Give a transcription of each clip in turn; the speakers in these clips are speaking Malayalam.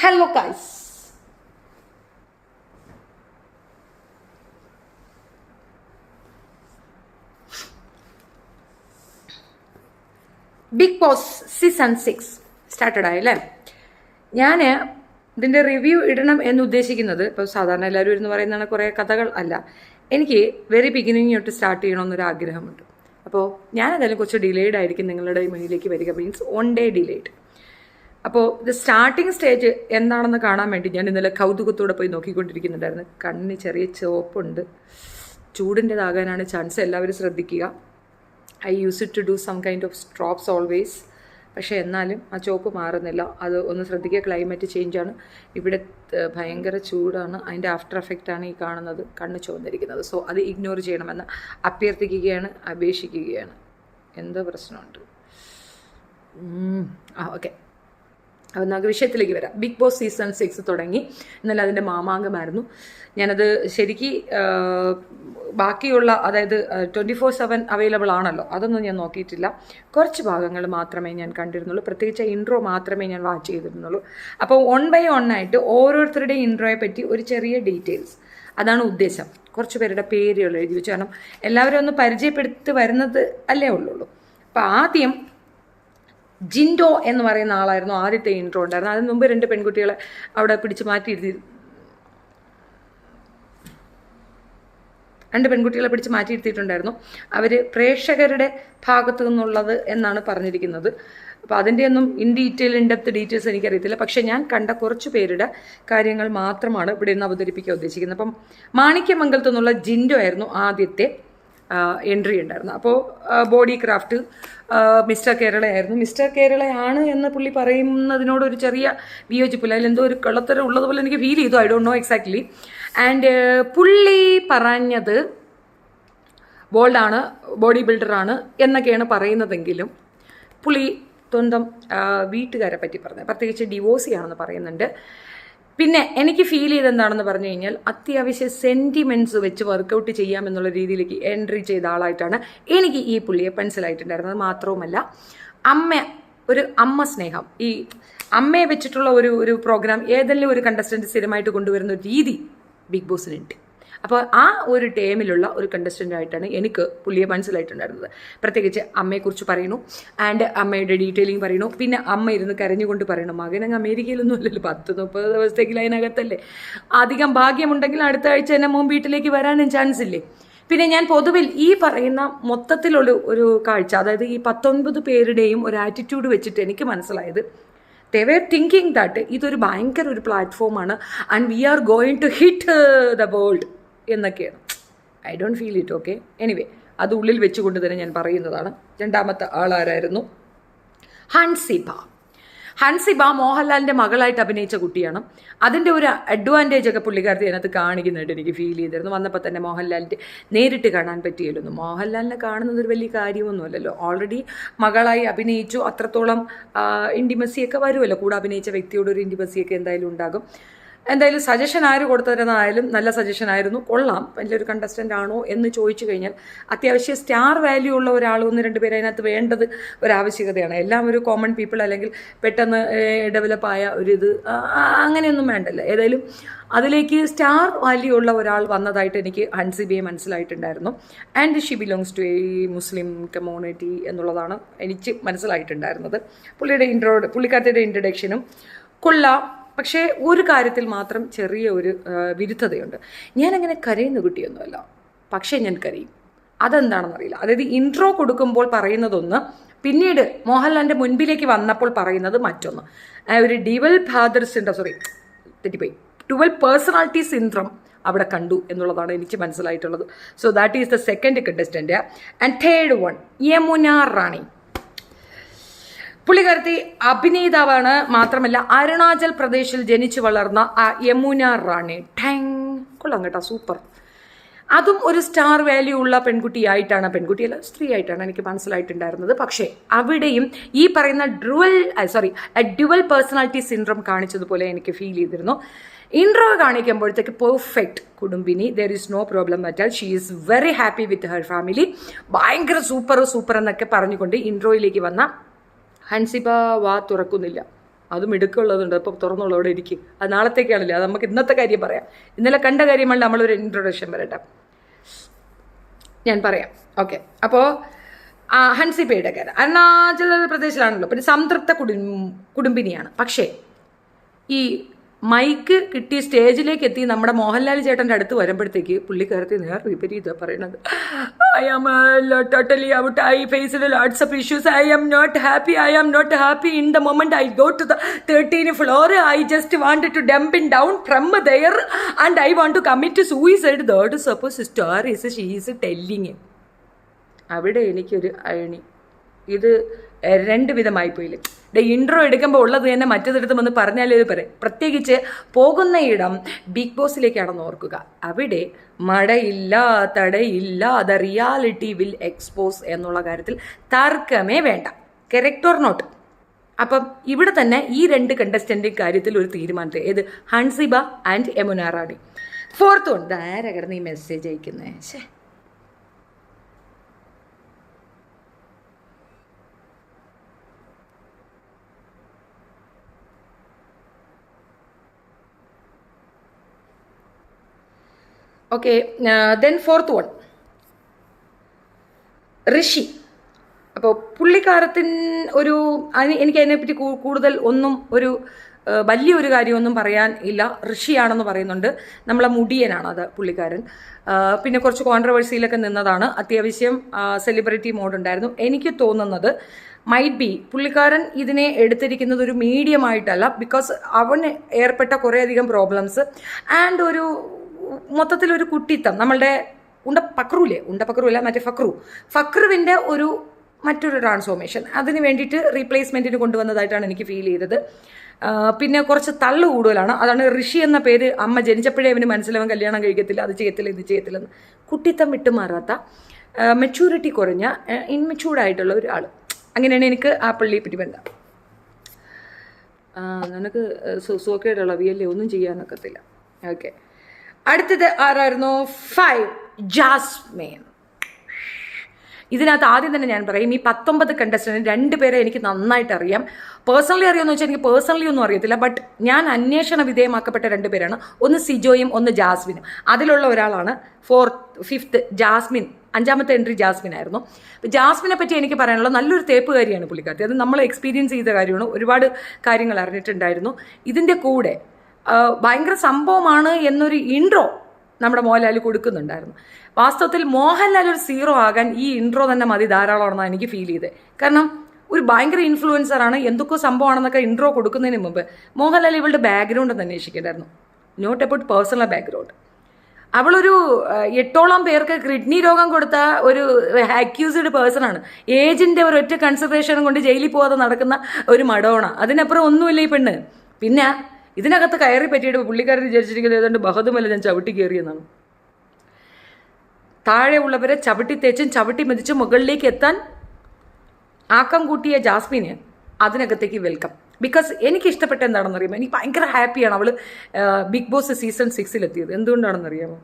Hello guys. Bigg Boss season 6 started ആയല്ലേ. ഞാൻ ഇതിൻ്റെ റിവ്യൂ ഇടണം എന്ന് ഉദ്ദേശിക്കുന്നത് ഇപ്പോൾ സാധാരണ എല്ലാവരും ഇരുന്ന് പറയുന്നതാണ് കുറേ കഥകൾ അല്ല. എനിക്ക് വെരി ബിഗിനിങ് തൊട്ട് സ്റ്റാർട്ട് ചെയ്യണമെന്നൊരു ആഗ്രഹമുണ്ട്. അപ്പോൾ ഞാനതായാലും കുറച്ച് ഡിലേഡ് ആയിരിക്കും നിങ്ങളുടെ മുന്നിലേക്ക് വരിക, മീൻസ് 1 day ഡിലേഡ്. അപ്പോൾ ഇത് സ്റ്റാർട്ടിങ് സ്റ്റേജ് എന്താണെന്ന് കാണാൻ വേണ്ടി ഞാൻ ഇന്നലെ കൗതുകത്തോടെ പോയി നോക്കിക്കൊണ്ടിരിക്കുന്നുണ്ടായിരുന്നു. കണ്ണിന് ചെറിയ ചുവപ്പുണ്ട്, ചൂടിൻ്റെതാകാനാണ് ചാൻസ്, എല്ലാവരും ശ്രദ്ധിക്കുക. I use it to do some kind of strops always. പക്ഷേ എന്നാലും ആ ചുവപ്പ് മാറുന്നില്ല. അത് ഒന്ന് ശ്രദ്ധിക്കുക. ക്ലൈമറ്റ് ചേഞ്ചാണ്, ഇവിടെ ഭയങ്കര ചൂടാണ്, അതിൻ്റെ ആഫ്റ്റർ എഫക്റ്റാണ് ഈ കാണുന്നത്, കണ്ണ് ചുവന്നിരിക്കുന്നത്. സോ അത് ഇഗ്നോർ ചെയ്യണമെന്ന് അഭ്യർത്ഥിക്കുകയാണ്, അപേക്ഷിക്കുകയാണ്. എന്തോ പ്രശ്നമുണ്ട്. ഓക്കെ, അപ്പോൾ നമുക്ക് വിഷയത്തിലേക്ക് വരാം. ബിഗ് ബോസ് സീസൺ 6 തുടങ്ങി. ഇന്നലെ അതിൻ്റെ മാമാങ്കമായിരുന്നു. ഞാനത് ശരിക്ക് ബാക്കിയുള്ള, അതായത് 24/7 അവൈലബിൾ ആണല്ലോ, അതൊന്നും ഞാൻ നോക്കിയിട്ടില്ല. കുറച്ച് ഭാഗങ്ങൾ മാത്രമേ ഞാൻ കണ്ടിരുന്നുള്ളൂ. പ്രത്യേകിച്ച് ഇൻട്രോ മാത്രമേ ഞാൻ വാച്ച് ചെയ്തിരുന്നുള്ളൂ. അപ്പോൾ 1 by 1 ആയിട്ട് ഓരോരുത്തരുടെയും ഇൻട്രോയെ പറ്റി ഒരു ചെറിയ ഡീറ്റെയിൽസ്, അതാണ് ഉദ്ദേശം. കുറച്ച് പേരുടെ പേരുകൾ എഴുതി വെച്ചു, കാരണം എല്ലാവരും ഒന്ന് പരിചയപ്പെടുത്തി വരുന്നത് അല്ലേ ഉള്ളൂ. അപ്പോൾ ആദ്യം ജിൻഡോ എന്ന് പറയുന്ന ആളായിരുന്നു ആദ്യത്തെ ഇൻട്രോ ഉണ്ടായിരുന്നത്. അതിന് മുമ്പ് 2 പെൺകുട്ടികളെ അവിടെ പിടിച്ച് മാറ്റിയിരുത്തിയിട്ടുണ്ടായിരുന്നു. അവർ പ്രേക്ഷകരുടെ ഭാഗത്തു നിന്നുള്ളത് എന്നാണ് പറഞ്ഞിരിക്കുന്നത്. അപ്പോൾ അതിൻ്റെ ഒന്നും ഇൻഡെപ്ത് ഡീറ്റെയിൽസ് എനിക്കറിയത്തില്ല. പക്ഷേ ഞാൻ കണ്ട കുറച്ച് പേരുടെ കാര്യങ്ങൾ മാത്രമാണ് ഇവിടെ നിന്ന് അവതരിപ്പിക്കാൻ ഉദ്ദേശിക്കുന്നത്. അപ്പം മാണിക്യമംഗലത്തു നിന്നുള്ള ജിൻഡോ ആയിരുന്നു ആദ്യത്തെ എൻട്രി ഉണ്ടായിരുന്നു. അപ്പോൾ ബോഡി ക്രാഫ്റ്റ് മിസ്റ്റർ കേരളയായിരുന്നു. മിസ്റ്റർ കേരളയാണ് എന്ന് പുള്ളി പറയുന്നതിനോട് ഒരു ചെറിയ വിയോജിപ്പില്ല. അതിലെന്തോ ഒരു കള്ളത്തരം ഉള്ളതുപോലെ എനിക്ക് ഫീൽ ചെയ്തു. I don't no exactly. And പുള്ളി പറഞ്ഞത് ബോൾഡാണ്, ബോഡി ബിൽഡറാണ് എന്നൊക്കെയാണ് പറയുന്നതെങ്കിലും പുള്ളി സ്വന്തം വീട്ടുകാരെ പറ്റി പറഞ്ഞത്, പ്രത്യേകിച്ച് ഡിവോഴ്സിയാണെന്ന് പറയുന്നുണ്ട്. പിന്നെ എനിക്ക് ഫീൽ ചെയ്ത് എന്താണെന്ന് പറഞ്ഞു കഴിഞ്ഞാൽ അത്യാവശ്യം സെൻറ്റിമെൻറ്റ്സ് വെച്ച് വർക്കൗട്ട് ചെയ്യാമെന്നുള്ള രീതിയിലേക്ക് എൻട്രി ചെയ്ത ആളായിട്ടാണ് എനിക്ക് ഈ പുള്ളിയെ മനസ്സിലായിട്ടുണ്ടായിരുന്നത്. മാത്രവുമല്ല ഒരു അമ്മ സ്നേഹം, ഈ അമ്മയെ വെച്ചിട്ടുള്ള ഒരു പ്രോഗ്രാം ഏതെങ്കിലും ഒരു കണ്ടസ്റ്റൻറ്റ് സ്ഥിരമായിട്ട് കൊണ്ടുവരുന്ന ഒരു രീതി ബിഗ് ബോസിനുണ്ട്. അപ്പോൾ ആ ഒരു ടൈമിലുള്ള ഒരു കണ്ടസ്റ്റൻ്റ് ആയിട്ടാണ് എനിക്ക് പുള്ളിയെ മനസ്സിലായിട്ടുണ്ടായിരുന്നത്. പ്രത്യേകിച്ച് അമ്മയെക്കുറിച്ച് പറയുന്നു, ആൻഡ് അമ്മയുടെ ഡീറ്റെയിലിംഗ് പറയുന്നു. പിന്നെ അമ്മ ഇരുന്ന് കരഞ്ഞുകൊണ്ട് പറയണം, മകനങ്ങ് അമേരിക്കയിലൊന്നും അല്ലല്ലോ, 10-30 ദിവസത്തേക്ക് അതിനകത്തല്ലേ, അധികം ഭാഗ്യമുണ്ടെങ്കിൽ അടുത്ത ആഴ്ച തന്നെ മോൻ വീട്ടിലേക്ക് വരാനും ചാൻസ് ഇല്ലേ. പിന്നെ ഞാൻ പൊതുവിൽ ഈ പറയുന്ന മൊത്തത്തിലുള്ള കാഴ്ച, അതായത് ഈ 19 പേരുടെയും ഒരു ആറ്റിറ്റ്യൂഡ് വെച്ചിട്ട് എനിക്ക് മനസ്സിലായത്, they were thinking that ഇതൊരു ഭയങ്കര ഒരു പ്ലാറ്റ്ഫോമാണ് and we are going to hit the world എന്നൊക്കെയാണ്. I don't feel it. Okay, anyway അത് ഉള്ളിൽ വെച്ചുകൊണ്ട് തന്നെ ഞാൻ പറയുന്നതാണ്. രണ്ടാമത്തെ ആളാരായിരുന്നു? ഹൻസിബ മോഹൻലാലിൻ്റെ മകളായിട്ട് അഭിനയിച്ച കുട്ടിയാണ്. അതിൻ്റെ ഒരു അഡ്വാൻറ്റേജ് ഒക്കെ പുള്ളിക്കാരത്തി അതിനകത്ത് കാണിക്കുന്നതായിട്ട് എനിക്ക് ഫീൽ ചെയ്തിരുന്നു. വന്നപ്പോൾ തന്നെ മോഹൻലാലിൻ്റെ നേരിട്ട് കാണാൻ പറ്റിയല്ലോ. മോഹൻലാലിനെ കാണുന്നത് ഒരു വലിയ കാര്യമൊന്നുമല്ലല്ലോ. ഓൾറെഡി മകളായി അഭിനയിച്ചു, അത്രത്തോളം ഇൻറ്റിമസിയൊക്കെ വരുമല്ലോ. കൂടെ അഭിനയിച്ച വ്യക്തിയോട് ഒരു ഇൻറ്റിമസിയൊക്കെ എന്തായാലും ഉണ്ടാകും. എന്തായാലും സജഷൻ ആര് കൊടുത്തതെന്നായാലും നല്ല സജഷൻ ആയിരുന്നു, കൊള്ളാം, വലിയൊരു കണ്ടസ്റ്റൻ്റ് ആണോ എന്ന് ചോദിച്ചു കഴിഞ്ഞാൽ അത്യാവശ്യം സ്റ്റാർ വാല്യൂ ഉള്ള ഒരാൾ 1-2 പേര് അതിനകത്ത് വേണ്ടത് ഒരാവശ്യകതയാണ്. എല്ലാം ഒരു കോമൺ പീപ്പിൾ അല്ലെങ്കിൽ പെട്ടെന്ന് ഡെവലപ്പായ ഒരിത് അങ്ങനെയൊന്നും വേണ്ടല്ലോ. ഏതായാലും അതിലേക്ക് സ്റ്റാർ വാല്യൂ ഉള്ള ഒരാൾ വന്നതായിട്ട് എനിക്ക് ഹൻസിബയെ മനസ്സിലായിട്ടുണ്ടായിരുന്നു. And she belongs to a Muslim community എന്നുള്ളതാണ് എനിക്ക് മനസ്സിലായിട്ടുണ്ടായിരുന്നത്. പുള്ളിക്കാരത്തിയുടെ ഇൻട്രഡക്ഷനും കൊള്ളാം. പക്ഷേ ഒരു കാര്യത്തിൽ മാത്രം ചെറിയ ഒരു വിരുദ്ധതയുണ്ട്. ഞാനങ്ങനെ കരയുന്ന കുട്ടിയൊന്നുമല്ല, പക്ഷേ ഞാൻ കരയും. അതെന്താണെന്നറിയില്ല. അതായത് ഇൻട്രോ കൊടുക്കുമ്പോൾ പറയുന്നതൊന്ന്, പിന്നീട് മോഹൻലാലിൻ്റെ മുൻപിലേക്ക് വന്നപ്പോൾ പറയുന്നത് മറ്റൊന്ന്. ഒരു ഡുവൽ പേഴ്സണാലിറ്റി സിൻഡ്രം അവിടെ കണ്ടു എന്നുള്ളതാണ് എനിക്ക് മനസ്സിലായിട്ടുള്ളത്. So that is the second contestant. And third one Yamuna Rani. പുള്ളിക്കാരത്തി അഭിനേതാവാണ്, മാത്രമല്ല അരുണാചൽ പ്രദേശിൽ ജനിച്ചു വളർന്ന ആ യമുന റാണി. കൊള്ളാം കേട്ടോ, സൂപ്പർ. അതും ഒരു സ്റ്റാർ വാല്യൂ ഉള്ള പെൺകുട്ടിയല്ല, സ്ത്രീ ആയിട്ടാണ് എനിക്ക് മനസ്സിലായിട്ടുണ്ടായിരുന്നത്. പക്ഷേ അവിടെയും ഈ പറയുന്ന ഡ്യുവൽ പേഴ്സണാലിറ്റി സിൻഡ്രം കാണിച്ചതുപോലെ എനിക്ക് ഫീൽ ചെയ്തിരുന്നു. ഇൻട്രോ കാണിക്കുമ്പോഴത്തേക്ക് പെർഫെക്റ്റ് കുടുംബിനി, there is no problem at all, she is very happy with her family, ഭയങ്കര സൂപ്പർ എന്നൊക്കെ പറഞ്ഞുകൊണ്ട് ഇൻട്രോയിലേക്ക് വന്ന ഹൻസിബ വാ തുറക്കുന്നില്ല. അതും ഇടുക്കുള്ളതുണ്ട്. അപ്പോൾ തുറന്നുള്ളവിടെ ഇരിക്കും. അത് നാളത്തേക്കാണല്ലോ, അത് നമുക്ക് ഇന്നത്തെ കാര്യം പറയാം. ഇന്നലെ കണ്ട കാര്യമല്ല, നമ്മളൊരു ഇൻട്രൊഡക്ഷൻ വരട്ടെ, ഞാൻ പറയാം. ഓക്കെ, അപ്പോൾ ഹൻസിബയുടെ കാര്യം അരുണാചൽ പ്രദേശിലാണല്ലോ. പിന്നെ സംതൃപ്ത കുടുംബിനിയാണ്. പക്ഷേ ഈ മൈക്ക് കിട്ടി സ്റ്റേജിലേക്ക് എത്തി നമ്മുടെ മോഹൻലാൽ ചേട്ടൻ്റെ അടുത്ത് വരുമ്പോഴത്തേക്ക് പുള്ളിക്കാരത്തി നേർ വിപരീതം പറയണത്. I am totally out, I faced lots of issues, I am not happy in the moment I go to the 13th floor, I just wanted to dump in down from there and I want to commit suicide. That suppose star is she is telling. അവിടെ എനിക്കൊരു അയണി, ഇത് രണ്ട് വിധമായി പോയില്ലേ. ഇൻട്രോ എടുക്കുമ്പോൾ ഉള്ളത് തന്നെ മറ്റേതെടുത്ത് വന്ന് പറഞ്ഞാലേ ഇത് പറയും. പ്രത്യേകിച്ച് പോകുന്ന ഇടം ബിഗ് ബോസിലേക്കാണെന്ന് ഓർക്കുക. അവിടെ മടയില്ല തടയില്ല, ദ റിയാലിറ്റി വിൽ എക്സ്പോസ് എന്നുള്ള കാര്യത്തിൽ തർക്കമേ വേണ്ട. Correct or not? അപ്പം ഇവിടെ തന്നെ ഈ രണ്ട് കണ്ടസ്റ്റൻ്റ് കാര്യത്തിൽ ഒരു തീരുമാനത്തെ, ഏത് Hanziba and Yamuna Rani. Fourth ഉണ്ട് ആരാ കിടന്ന് ഈ മെസ്സേജ് അയക്കുന്നേ? ശേ, ഓക്കെ. ദെൻ ഫോർത്ത് വൺ ഋഷി. അപ്പോൾ പുള്ളിക്കാരത്തിന് എനിക്ക് അതിനെപ്പറ്റി കൂടുതൽ ഒന്നും വലിയൊരു കാര്യമൊന്നും പറയാൻ ഇല്ല. ഋഷിയാണെന്ന് പറയുന്നുണ്ട്. നമ്മളെ മുടിയനാണ് അത് പുള്ളിക്കാരൻ. പിന്നെ കുറച്ച് കോൺട്രവേഴ്സിയിലൊക്കെ നിന്നതാണ്. അത്യാവശ്യം സെലിബ്രിറ്റി മോഡ് ഉണ്ടായിരുന്നു. എനിക്ക് തോന്നുന്നത് മൈറ്റ് ബി പുള്ളിക്കാരൻ ഇതിനെ എടുത്തിരിക്കുന്നത് ഒരു മീഡിയം ആയിട്ടല്ല, ബിക്കോസ് അവന് ഏർപ്പെട്ട കുറേയധികം പ്രോബ്ലംസ് ആൻഡ് ഒരു മൊത്തത്തിലൊരു കുട്ടിത്തം. നമ്മളുടെ ഉണ്ടപ്പക്രുല്ല മറ്റേ ഫക്രുവിൻ്റെ മറ്റൊരു ട്രാൻസ്ഫോർമേഷൻ, അതിന് വേണ്ടിയിട്ട് റീപ്ലേസ്മെൻറ്റിന് കൊണ്ടുവന്നതായിട്ടാണ് എനിക്ക് ഫീൽ ചെയ്തത്. പിന്നെ കുറച്ച് തള്ളു കൂടുതലാണ്. അതാണ് ഋഷി എന്ന പേര് അമ്മ ജനിച്ചപ്പോഴേ അവന് മനസ്സിലാവാൻ കല്യാണം കഴിക്കത്തില്ല, അത് ചെയ്യത്തില്ല, ഇത് ചെയ്യത്തില്ലെന്ന്. കുട്ടിത്തം വിട്ടുമാറാത്ത, മെച്യൂരിറ്റി കുറഞ്ഞ, ഇൻമെച്യൂർഡായിട്ടുള്ള ഒരാൾ. അങ്ങനെയാണ് എനിക്ക് ആ പള്ളിയെ പറ്റി ബന്ധം. നിനക്ക് സോക്കേടുള്ള വിയല്ലേ, ഒന്നും ചെയ്യാനൊക്കത്തില്ല. ഓക്കെ, അടുത്തത് ആരായിരുന്നു? 5 ജാസ്മിൻ. ഇതിനകത്ത് ആദ്യം തന്നെ ഞാൻ പറയും, ഈ 19 കണ്ടസ്റ്റൻറ്റ് 2 പേരെ എനിക്ക് നന്നായിട്ട് അറിയാം. പേഴ്സണലി അറിയാമെന്ന് വെച്ചാൽ എനിക്ക് പേഴ്സണലി ഒന്നും അറിയത്തില്ല, ബട്ട് ഞാൻ അന്വേഷണ വിധേയമാക്കപ്പെട്ട 2 പേരാണ്. ഒന്ന് സിജോയും ഒന്ന് ജാസ്മിനും. അതിലുള്ള ഒരാളാണ് 5th ജാസ്മിൻ. 5ാമത്തെ എൻട്രി ജാസ്മിൻ ആയിരുന്നു. ജാസ്മിനെ പറ്റി എനിക്ക് പറയാനുള്ള നല്ലൊരു തേപ്പുകാരിയാണ് പുള്ളിക്കാരത്തി. അത് നമ്മൾ എക്സ്പീരിയൻസ് ചെയ്ത കാര്യമാണ്. ഒരുപാട് കാര്യങ്ങൾ അറിഞ്ഞിട്ടുണ്ടായിരുന്നു. ഇതിൻ്റെ കൂടെ ഭയങ്കര സംഭവമാണ് എന്നൊരു ഇൻട്രോ നമ്മുടെ മോഹൻലാൽ കൊടുക്കുന്നുണ്ടായിരുന്നു. വാസ്തവത്തിൽ മോഹൻലാൽ ഒരു 0 ആകാൻ ഈ ഇൻട്രോ തന്നെ മതി, ധാരാളമാണെന്നാണ് എനിക്ക് ഫീൽ ചെയ്തത്. കാരണം ഒരു ഭയങ്കര ഇൻഫ്ലുവൻസറാണ്, എന്തൊക്കെ സംഭവമാണെന്നൊക്കെ ഇൻട്രോ കൊടുക്കുന്നതിന് മുമ്പ് മോഹൻലാൽ ഇവളുടെ ബാക്ക്ഗ്രൗണ്ട് ഒന്ന് അന്വേഷിക്കേണ്ടായിരുന്നു. Not about personal background. അവളൊരു 8ഓളം പേർക്ക് കിഡ്നി രോഗം കൊടുത്ത ഒരു അക്യൂസ്ഡ് പേഴ്സണാണ്. ഏജിൻ്റെ ഒരൊറ്റ കൺസിഡറേഷൻ കൊണ്ട് ജയിലിൽ പോകാതെ നടക്കുന്ന ഒരു മഡോണ. അതിനപ്പുറം ഒന്നുമില്ല ഈ പെണ്ണ്. പിന്നെ ഇതിനകത്ത് കയറി പറ്റിയിട്ട് പുള്ളിക്കാരൻ വിചാരിച്ചിരിക്കുന്നത് ഏതാണ്ട് ബഹദുമല്ല ഞാൻ ചവിട്ടി കയറിയെന്നാണ്. താഴെ ഉള്ളവരെ ചവിട്ടി തേച്ചും ചവിട്ടി മെതിച്ചും മുകളിലേക്ക് എത്താൻ ആക്കം കൂട്ടിയ ജാസ്മിന് അതിനകത്തേക്ക് വെൽക്കം. ബിക്കോസ് എനിക്ക് ഇഷ്ടപ്പെട്ട എന്താണെന്ന് അറിയാമോ? എനിക്ക് ഭയങ്കര ഹാപ്പിയാണ് അവൾ ബിഗ് ബോസ് സീസൺ 6 എത്തിയത്. എന്തുകൊണ്ടാണെന്നറിയാമോ?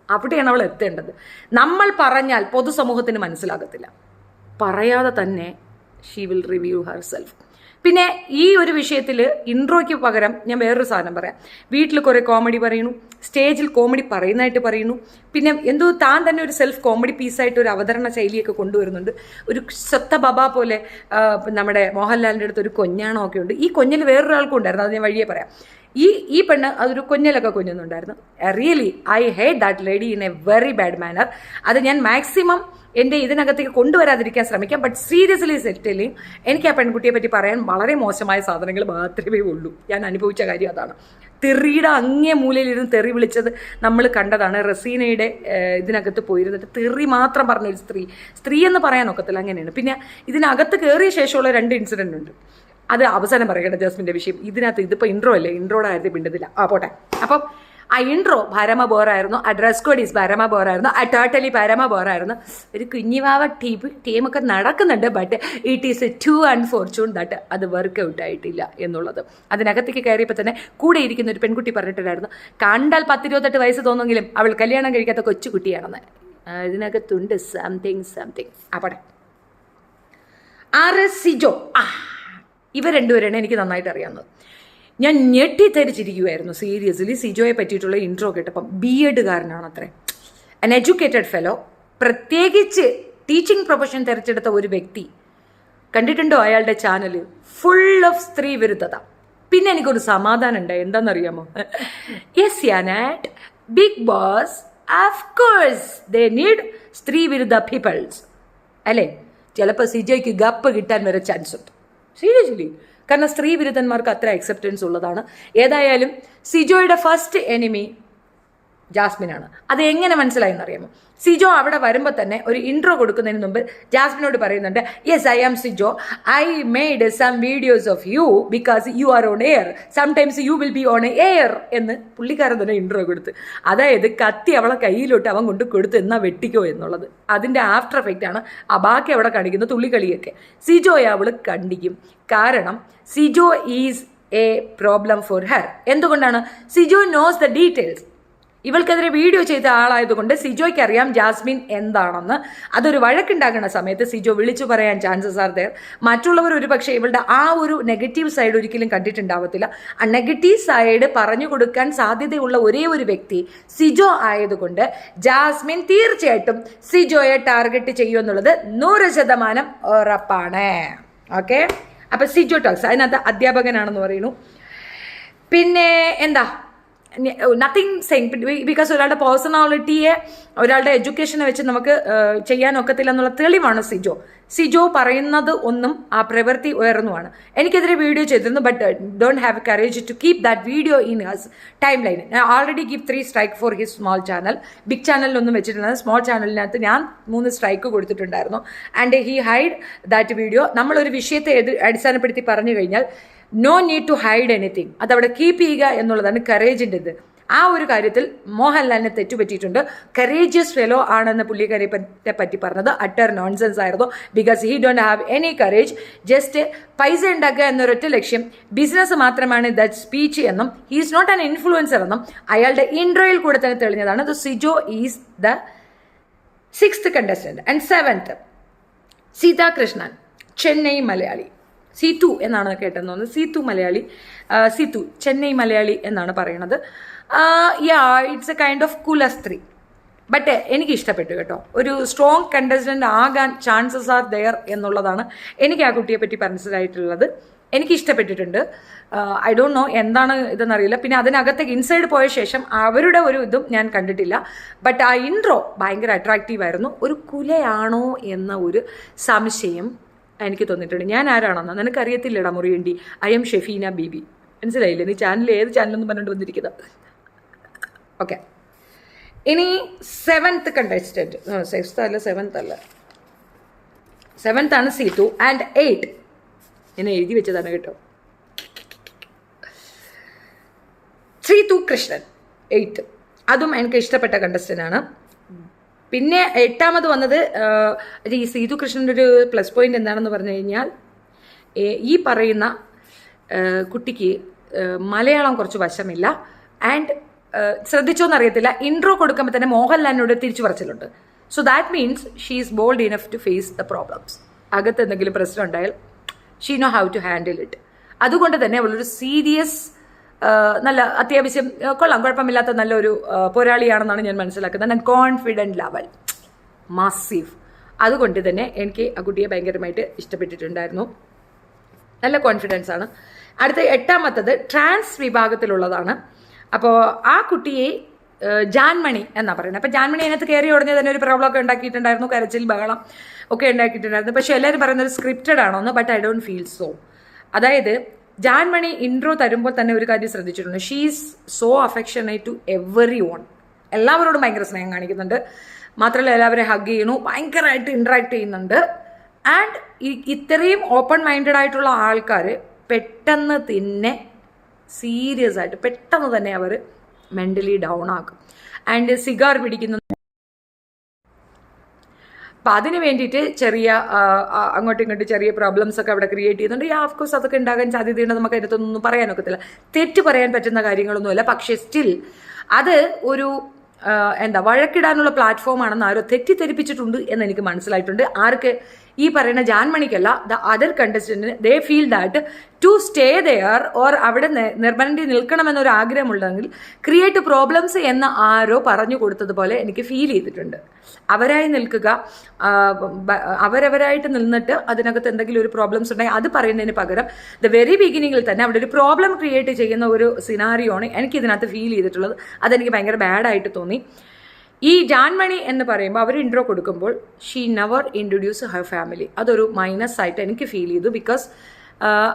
അവിടെയാണ് അവൾ എത്തേണ്ടത്. നമ്മൾ പറഞ്ഞാൽ പൊതുസമൂഹത്തിന് മനസ്സിലാകത്തില്ല. പറയാതെ തന്നെ she will review Har self. പിന്നെ ഈ ഒരു വിഷയത്തിൽ ഇൻട്രോയ്ക്ക് പകരം ഞാൻ വേറൊരു സാധനം പറയാം. വീട്ടിൽ കുറേ കോമഡി പറയുന്നു, സ്റ്റേജിൽ കോമഡി പറയുന്നതായിട്ട് പറയുന്നു. പിന്നെ എന്തോ താൻ തന്നെ ഒരു സെൽഫ് കോമഡി പീസായിട്ട് ഒരു അവതരണ ശൈലിയൊക്കെ കൊണ്ടുവരുന്നുണ്ട്. ഒരു സ്വത്ത ബബ പോലെ നമ്മുടെ മോഹൻലാലിൻ്റെ അടുത്ത് ഒരു കൊഞ്ഞാണോ ഒക്കെ ഉണ്ട്. ഈ കൊഞ്ഞൽ വേറൊരാൾക്കും ഉണ്ടായിരുന്നു, അത് ഞാൻ വഴിയേ പറയാം. ഈ പെണ്ണ് അതൊരു കൊഞ്ഞലൊക്കെ കൊഞ്ഞുന്നുണ്ടായിരുന്നു. Really I hate that lady in a very bad manner. അത് ഞാൻ മാക്സിമം എൻ്റെ ഇതിനകത്തേക്ക് കൊണ്ടുവരാതിരിക്കാൻ ശ്രമിക്കാം. ബട്ട് സീരിയസ്ലി സെറ്റിലിങ് എനിക്ക് ആ പെൺകുട്ടിയെ പറ്റി പറയാൻ വളരെ മോശമായ സാധനങ്ങൾ മാത്രമേ ഉള്ളൂ. ഞാൻ അനുഭവിച്ച കാര്യം അതാണ്. തെറിയുടെ അങ്ങേ മൂലയിലിരുന്ന് തെറി വിളിച്ചത് നമ്മൾ കണ്ടതാണ്. റസീനയുടെ ഇതിനകത്ത് പോയിരുന്നിട്ട് തെറി മാത്രം പറഞ്ഞൊരു സ്ത്രീ എന്ന് പറയാൻ ഒക്കത്തില്ല, അങ്ങനെയാണ്. പിന്നെ ഇതിനകത്ത് കയറിയ ശേഷമുള്ള 2 ഇൻസിഡൻ്റ് ഉണ്ട്. അത് അവസാനം പറയട്ടെ ജാസ്മിൻ്റെ വിഷയം. ഇതിപ്പോൾ ഇൻട്രോ അല്ലേ, ഇൻട്രോയുടെ കാര്യത്തിൽ പിണ്ടതില്ല. പോട്ടെ. അപ്പം ആ ഇൻട്രോ പരമ ബോറായിരുന്നു. ആ ഡ്രസ് കോഡ് ഈസ് പരമ ബോറായിരുന്നു. ആ ടോട്ടലി പരമ ബോറായിരുന്നു. ഒരു കുഞ്ഞിവാവ ടീമൊക്കെ നടക്കുന്നുണ്ട്. But it is too unfortune that അത് വർക്കൗട്ട് ആയിട്ടില്ല എന്നുള്ളത്. അതിനകത്തേക്ക് കയറിയപ്പോൾ തന്നെ കൂടെ ഇരിക്കുന്ന ഒരു പെൺകുട്ടി പറഞ്ഞിട്ടുണ്ടായിരുന്നു, കണ്ടാൽ 10-28 വയസ്സ് തോന്നുമെങ്കിലും അവൾ കല്യാണം കഴിക്കാത്ത കൊച്ചുകുട്ടിയാണെന്ന്. ഇതിനകത്തുണ്ട് സംതിങ്. അവിടെ 6 സിജോ. ഇവർ രണ്ടുപേരാണ് എനിക്ക് നന്നായിട്ട് അറിയാവുന്നത്. ഞാൻ ഞെട്ടിത്തെരിച്ചിരിക്കുമായിരുന്നു സീരിയസ്ലി സിജോയെ പറ്റിയിട്ടുള്ള ഇൻട്രോ കേട്ടപ്പം. BEdകാരനാണ് അത്രേ, അൻ എഡ്യൂക്കേറ്റഡ് ഫെലോ, പ്രത്യേകിച്ച് ടീച്ചിങ് പ്രൊഫഷൻ തിരഞ്ഞെടുത്ത ഒരു വ്യക്തി. കണ്ടിട്ടുണ്ടോ അയാളുടെ ചാനൽ? ഫുൾ ഓഫ് സ്ത്രീ വിരുദ്ധത. പിന്നെ എനിക്കൊരു സമാധാനം ഉണ്ടായി. എന്താണെന്നറിയാമോ? യെസ് യാനാറ്റ്, Bigg Boss of course they need സ്ത്രീ വിരുദ്ധ പീപ്പിൾസ് അല്ലേ? ചിലപ്പോൾ സിജോയ്ക്ക് ഗപ്പ് കിട്ടാൻ വരെ ചാൻസ് ഉണ്ട് സീരിയസ്ലി. കാരണം സ്ത്രീ വിരുദ്ധന്മാർക്ക് അത്ര അക്സെപ്റ്റൻസ് ഉള്ളതാണ്. ഏതായാലും സിജോയുടെ ഫസ്റ്റ് എനിമി ജാസ്മിനാണ്. അത് എങ്ങനെ മനസ്സിലായെന്ന് അറിയാമോ? സിജോ അവിടെ വരുമ്പോൾ തന്നെ ഒരു ഇൻട്രോ കൊടുക്കുന്നതിന് മുമ്പ് ജാസ്മിനോട് പറയുന്നുണ്ട്, yes I am Sijo, I made some videos of you because you are on air, sometimes you will be on air എന്ന് പുള്ളിക്കാരൻ തന്നെ ഇൻട്രോ കൊടുത്ത്. അതായത് കത്തി അവളെ കയ്യിലോട്ട് അവൻ കൊണ്ട് കൊടുത്ത് എന്നാ വെട്ടിക്കോ എന്നുള്ളത്. അതിൻ്റെ ആഫ്റ്റർ എഫക്റ്റ് ആണ് ആ ബാക്കി അവിടെ കാണിക്കുന്ന തുള്ളിക്കളിയൊക്കെ. സിജോയെ അവൾ കണ്ടിക്കും. കാരണം Sijo is a problem for her. എന്തുകൊണ്ടാണ്? Sijo knows the details. ഇവൾക്കെതിരെ വീഡിയോ ചെയ്ത ആളായതുകൊണ്ട് സിജോയ്ക്ക് അറിയാം ജാസ്മിൻ എന്താണെന്ന്. അതൊരു വഴക്കുണ്ടാകുന്ന സമയത്ത് സിജോ വിളിച്ചു പറയാൻ ചാൻസസ് ആർ ദെയർ. മറ്റുള്ളവർ ഒരു പക്ഷേ ഇവളുടെ ആ ഒരു നെഗറ്റീവ് സൈഡ് ഒരിക്കലും കണ്ടിട്ടുണ്ടാവത്തില്ല. ആ നെഗറ്റീവ് സൈഡ് പറഞ്ഞു കൊടുക്കാൻ സാധ്യതയുള്ള ഒരേ ഒരു വ്യക്തി സിജോ ആയതുകൊണ്ട് ജാസ്മിൻ തീർച്ചയായിട്ടും സിജോയെ ടാർഗറ്റ് ചെയ്യുമെന്നുള്ളത് 100% ഉറപ്പാണ്. ഓക്കെ, അപ്പം സിജോ ടോക്സ് അതിനകത്ത് അധ്യാപകനാണെന്ന് പറയുന്നു. പിന്നെ എന്താ, നത്തിങ് സെയിങ്, ബിക്കോസ് ഒരാളുടെ പേഴ്സണാലിറ്റിയെ ഒരാളുടെ എഡ്യൂക്കേഷനെ വെച്ച് നമുക്ക് ചെയ്യാനൊക്കത്തില്ല എന്നുള്ള തെളിവാണ് സിജോ. സിജോ പറയുന്നത് ഒന്നും ആ പ്രവൃത്തി ഉയർന്നുമാണ്. എനിക്കെതിരെ വീഡിയോ ചെയ്തിരുന്നു, but don't have courage to keep that video in his timeline. Already give 3 strike for his small channel. Big ചാനലിലൊന്നും വെച്ചിട്ടുണ്ടായിരുന്നു, സ്മോൾ ചാനലിനകത്ത് ഞാൻ 3 strike കൊടുത്തിട്ടുണ്ടായിരുന്നു. And he hide that video. നമ്മളൊരു വിഷയത്തെ അടിസ്ഥാനപ്പെടുത്തി പറഞ്ഞു കഴിഞ്ഞാൽ no need to hide anything, അതവിടെ കീപ്പ് ചെയ്യുക എന്നുള്ളതാണ് കറേജിൻ്റെ ഇത്. ആ ഒരു കാര്യത്തിൽ മോഹൻലാലിനെ തെറ്റുപറ്റിയിട്ടുണ്ട്. കറേജിയസ് ഫെലോ ആണെന്ന് പുള്ളിക്കാരെ പറ്റി പറഞ്ഞത് അട്ടർ നോൺസെൻസ് ആയിരുന്നു. Because he don't have any courage. Just പൈസ ഉണ്ടാക്കുക എന്നൊരൊറ്റ ലക്ഷ്യം, ബിസിനസ് മാത്രമാണ് ദാറ്റ് സ്പീച്ച് എന്നും he is not an influencer എന്നും അയാളുടെ ഇൻട്രോയിൽ കൂടെ തന്നെ തെളിഞ്ഞതാണ്. Sijo is the 6th contestant. And 7th Seetha Krishnan, Chennai Malayali. Seethu എന്നാണ് കേട്ടെന്ന് തോന്നുന്നത്. സീതു മലയാളി, സീതു ചെന്നൈ മലയാളി എന്നാണ് പറയണത്. ഇറ്റ്സ് എ കൈൻഡ് ഓഫ് കുലസ്ത്രീ. ബട്ട് എനിക്ക് ഇഷ്ടപ്പെട്ടു കേട്ടോ. ഒരു സ്ട്രോങ് കണ്ടസ്റ്റൻ്റ് ആകാൻ ചാൻസസ് ആർ ദെയർ എന്നുള്ളതാണ് എനിക്ക് ആ കുട്ടിയെ പറ്റി മനസ്സിലായിട്ടുള്ളത്. എനിക്ക് ഇഷ്ടപ്പെട്ടിട്ടുണ്ട്. ഐ ഡോണ്ട് നോ എന്താണ് ഇതെന്നറിയില്ല. പിന്നെ അതിനകത്തേക്ക് ഇൻസൈഡ് പോയ ശേഷം അവരുടെ ഒരു ഇതും ഞാൻ കണ്ടിട്ടില്ല. ബട്ട് ആ ഇൻട്രോ ഭയങ്കര അട്രാക്റ്റീവായിരുന്നു. ഒരു കുലയാണോ എന്ന ഒരു സംശയം എനിക്ക് തോന്നിയിട്ടുണ്ട്. ഞാൻ ആരാണെന്ന് നിനക്കറിയത്തില്ലടാ മുറിയണ്ടി, ഐ എം ഷെഫീന ബീബി. മനസ്സിലായില്ലേ? നീ ചാനൽ ഏത് ചാനലൊന്നും പറഞ്ഞിട്ട് വന്നിരിക്കുന്നത്. ഓക്കെ, ഇനി 7th contestant, 6th അല്ല 7th അല്ല, 7th ആണ് സീതു. ആൻഡ് 8 എന്നെ എഴുതി വെച്ചതാണ് കേട്ടോ, സീതു കൃഷ്ണൻ 8. അതും എനിക്ക് ഇഷ്ടപ്പെട്ട കണ്ടസ്റ്റൻ്റ് ആണ്. പിന്നെ 8ാമത് വന്നത് ഈ സീതു കൃഷ്ണൻ്റെ ഒരു പ്ലസ് പോയിന്റ് എന്താണെന്ന് പറഞ്ഞു കഴിഞ്ഞാൽ ഈ പറയുന്ന കുട്ടിക്ക് മലയാളം കുറച്ച് വശമില്ല. ആൻഡ് ശ്രദ്ധിച്ചോന്നറിയത്തില്ല, ഇൻട്രോ കൊടുക്കുമ്പോൾ തന്നെ മോഹൻലാലിനോട് തിരിച്ചു പറച്ചിലുണ്ട്. So that means she is bold enough to face the problems. അകത്ത് എന്തെങ്കിലും പ്രശ്നം ഉണ്ടായാൽ she know how to handle it. അതുകൊണ്ട് തന്നെ അവളൊരു സീരിയസ്, നല്ല അത്യാവശ്യം കൊള്ളാം, കുഴപ്പമില്ലാത്ത നല്ലൊരു പോരാളിയാണെന്നാണ് ഞാൻ മനസ്സിലാക്കുന്നത്. And confident level massive. അതുകൊണ്ട് തന്നെ എനിക്ക് ആ കുട്ടിയെ ഭയങ്കരമായിട്ട് ഇഷ്ടപ്പെട്ടിട്ടുണ്ടായിരുന്നു. നല്ല കോൺഫിഡൻസ് ആണ്. അടുത്ത 8ാമത്തത് ട്രാൻസ് വിഭാഗത്തിലുള്ളതാണ്. അപ്പോൾ ആ കുട്ടിയെ ജാൻമണി എന്നാണ് പറയുന്നത്. അപ്പോൾ ജാൻമണി അതിനകത്ത് കയറി ഉടനെ തന്നെ ഒരു പ്രോബ്ലമൊക്കെ ഉണ്ടാക്കിയിട്ടുണ്ടായിരുന്നു, കരച്ചിൽ ബഹളം ഒക്കെ ഉണ്ടാക്കിയിട്ടുണ്ടായിരുന്നു. പക്ഷേ എല്ലാവരും പറയുന്നത് സ്ക്രിപ്റ്റഡ് ആണോന്ന്. But I don't feel so. അതായത് ജാൻമണി ഇൻട്രോ തരുമ്പോൾ തന്നെ ഒരു കാര്യം ശ്രദ്ധിച്ചിട്ടുണ്ട്, she is so affectionate to everyone. എല്ലാവരോടും ഭയങ്കര സ്നേഹം കാണിക്കുന്നുണ്ട്. മാത്രമല്ല എല്ലാവരെയും ഹഗ് ചെയ്യണു, ഭയങ്കരമായിട്ട് ഇൻട്രാക്ട് ചെയ്യുന്നുണ്ട്. ആൻഡ് ഇത്രയും ഓപ്പൺ മൈൻഡഡ് ആയിട്ടുള്ള ആൾക്കാർ പെട്ടെന്ന് തന്നെ സീരിയസ് ആയിട്ട് പെട്ടെന്ന് തന്നെ അവർ മെൻ്റലി ഡൗൺ ആക്കും. ആൻഡ് സിഗാർ പിടിക്കുന്ന, അപ്പം അതിന് വേണ്ടിയിട്ട് ചെറിയ അങ്ങോട്ടും ഇങ്ങോട്ടും ചെറിയ പ്രോബ്ലംസ് ഒക്കെ അവിടെ ക്രിയേറ്റ് ചെയ്യുന്നുണ്ട്. ഓഫ് കോഴ്സ് അതൊക്കെ ഉണ്ടാകാൻ സാധ്യതയുണ്ട്. നമുക്ക് അതിനകത്തൊന്നും പറയാനൊക്കത്തില്ല, തെറ്റ് പറയാൻ പറ്റുന്ന കാര്യങ്ങളൊന്നുമല്ല. പക്ഷേ സ്റ്റിൽ അത് ഒരു വഴക്കിടാനുള്ള പ്ലാറ്റ്ഫോം ആണെന്ന് ആരോ തെറ്റിദ്ധരിപ്പിച്ചിട്ടുണ്ട് എന്ന് എനിക്ക് മനസ്സിലായിട്ടുണ്ട്. ആർക്ക്? ഈ പറയുന്ന ജാൻമണിക്കല്ല, ദ അതർ കണ്ടസ്റ്റന്റിന് they feel that to stay there or അവിടെ നിർബന്ധി നിൽക്കണമെന്നൊരു ആഗ്രഹമുണ്ടെങ്കിൽ ക്രിയേറ്റ് പ്രോബ്ലംസ് എന്ന് ആരോ പറഞ്ഞു കൊടുത്തതുപോലെ എനിക്ക് ഫീൽ ചെയ്തിട്ടുണ്ട്. അവരായി നിൽക്കുക, അവരവരായിട്ട് നിന്നിട്ട് അതിനകത്ത് എന്തെങ്കിലും ഒരു പ്രോബ്ലംസ് ഉണ്ടെങ്കിൽ അത് പറയുന്നതിന് പകരം ദ വെരി ബിഗിനിങ്ങിൽ തന്നെ അവിടെ ഒരു പ്രോബ്ലം ക്രിയേറ്റ് ചെയ്യുന്ന ഒരു സിനാരിയോ ആണ് എനിക്ക് ഇതിനകത്ത് ഫീൽ ചെയ്തിട്ടുള്ളത്. അതെനിക്ക് ഭയങ്കര ബാഡായിട്ട് തോന്നി. ഈ ജാൻമണി എന്ന് പറയുമ്പോൾ അവർ ഇൻട്രോ കൊടുക്കുമ്പോൾ she never introduce her family. അതൊരു മൈനസ് ആയിട്ട് എനിക്ക് ഫീൽ ചെയ്തു. ബിക്കോസ്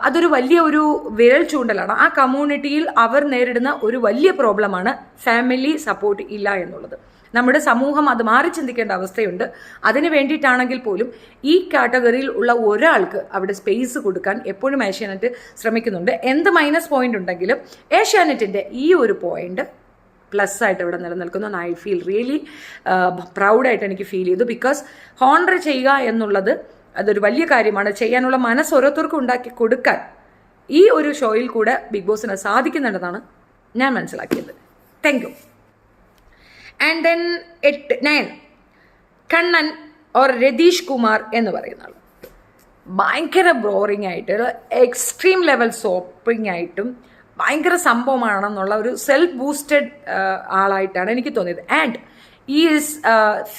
അതൊരു വലിയ ഒരു വിരൽ ചൂണ്ടലാണ്. ആ കമ്മ്യൂണിറ്റിയിൽ അവർ നേരിടുന്ന ഒരു വലിയ പ്രോബ്ലമാണ് ഫാമിലി സപ്പോർട്ട് ഇല്ല എന്നുള്ളത്. നമ്മുടെ സമൂഹം അത് മാറി ചിന്തിക്കേണ്ട അവസ്ഥയുണ്ട്. അതിന് വേണ്ടിയിട്ടാണെങ്കിൽ പോലും ഈ കാറ്റഗറിയിൽ ഉള്ള ഒരാൾക്ക് അവിടെ സ്പേസ് കൊടുക്കാൻ എപ്പോഴും ഏഷ്യാനെറ്റ് ശ്രമിക്കുന്നുണ്ട്. എന്ത് മൈനസ് പോയിന്റ് ഉണ്ടെങ്കിലും ഏഷ്യാനെറ്റിൻ്റെ ഈ ഒരു പോയിന്റ് പ്ലസ് ആയിട്ട് ഇവിടെ നിലനിൽക്കുന്നു. ഐ ഫീൽ റിയലി പ്രൗഡായിട്ട് എനിക്ക് ഫീൽ ചെയ്തു. ബിക്കോസ് ഹോണർ ചെയ്യുക എന്നുള്ളത് അതൊരു വലിയ കാര്യമാണ്. ചെയ്യാനുള്ള മനസ്സ് ഓരോരുത്തർക്കും ഉണ്ടാക്കി കൊടുക്കാൻ ഈ ഒരു ഷോയിൽ കൂടെ ബിഗ് ബോസിന് സാധിക്കുന്നുണ്ടെന്നാണ് ഞാൻ മനസ്സിലാക്കിയത്. Thank you. And then 9 Kannan or Ratheesh Kumar എന്ന് പറയുന്ന ആൾ ഭയങ്കര ബോറിംഗ് ആയിട്ട് എക്സ്ട്രീം ലെവൽ സോപ്പിംഗ് ആയിട്ടും ഭയങ്കര സംഭവമാണെന്നുള്ള ഒരു സെൽഫ് ബൂസ്റ്റഡ് ആളായിട്ടാണ് എനിക്ക് തോന്നിയത്. ആൻഡ് ഈസ്